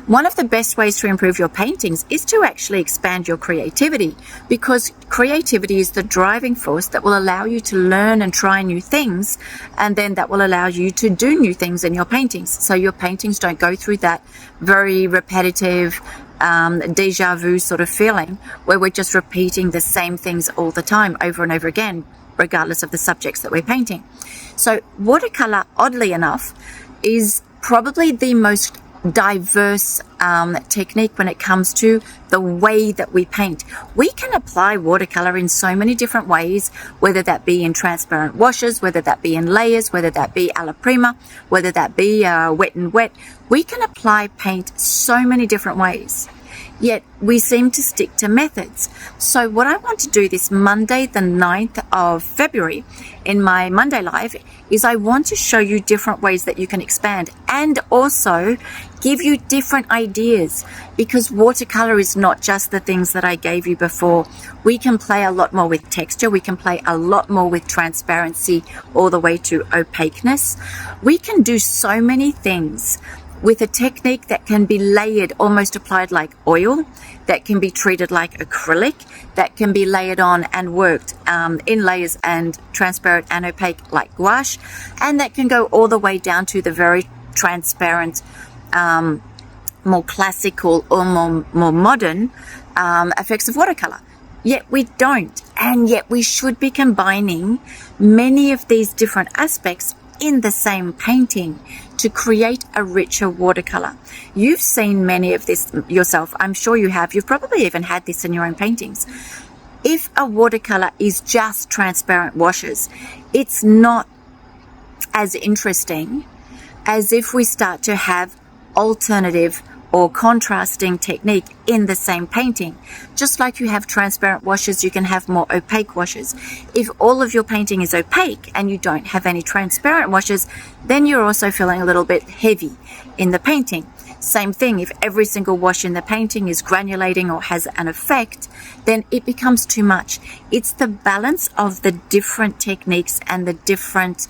One of the best ways to improve your paintings is to actually expand your creativity, because creativity is the driving force that will allow you to learn and try new things, and then that will allow you to do new things in your paintings. So your paintings don't go through that very repetitive deja vu sort of feeling where we're just repeating the same things all the time over and over again, regardless of the subjects that we're painting. So watercolor, oddly enough, is probably the most diverse technique when it comes to the way that we paint. We can apply watercolor in so many different ways, whether that be in transparent washes, whether that be in layers, whether that be alla prima, whether that be wet and wet. We can apply paint so many different ways, yet we seem to stick to methods. So what I want to do this Monday, the 9th of February, in my Monday Live, is I want to show you different ways that you can expand and also give you different ideas, because watercolor is not just the things that I gave you before. We can play a lot more with texture. We can play a lot more with transparency all the way to opaqueness. We can do so many things with a technique that can be layered, almost applied like oil, that can be treated like acrylic, that can be layered on and worked in layers and transparent and opaque like gouache, and that can go all the way down to the very transparent, more classical or more modern effects of watercolor. Yet we don't, and yet we should be combining many of these different aspects in the same painting to create a richer watercolor. You've seen many of this yourself. I'm sure you have. You've probably even had this in your own paintings. If a watercolor is just transparent washes, it's not as interesting as if we start to have alternative or contrasting technique in the same painting. Just like you have transparent washes, you can have more opaque washes. If all of your painting is opaque and you don't have any transparent washes, then you're also feeling a little bit heavy in the painting. Same thing, if every single wash in the painting is granulating or has an effect, then it becomes too much. It's the balance of the different techniques and the different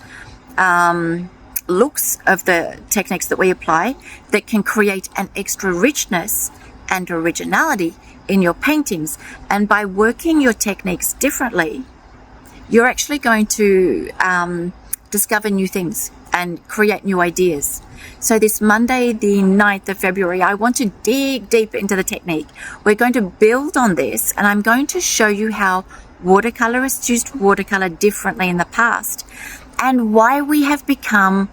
looks of the techniques that we apply that can create an extra richness and originality in your paintings. And by working your techniques differently, you're actually going to discover new things and create new ideas. So this Monday, the 9th of February, I want to dig deep into the technique. We're going to build on this, and I'm going to show you how watercolorists used watercolor differently in the past, and why we have become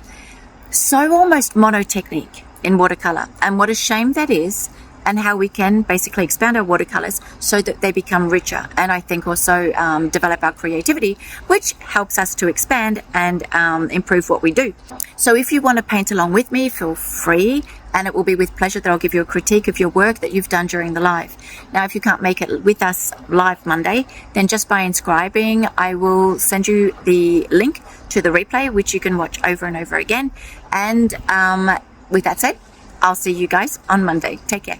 so almost monotechnique in watercolor, and what a shame that is, and how we can basically expand our watercolors so that they become richer, and I think also develop our creativity, which helps us to expand and improve what we do. So if you want to paint along with me, feel free, and it will be with pleasure that I'll give you a critique of your work that you've done during the live. Now, if you can't make it with us live Monday, then just by inscribing, I will send you the link to the replay, which you can watch over and over again. And with that said, I'll see you guys on Monday. Take care.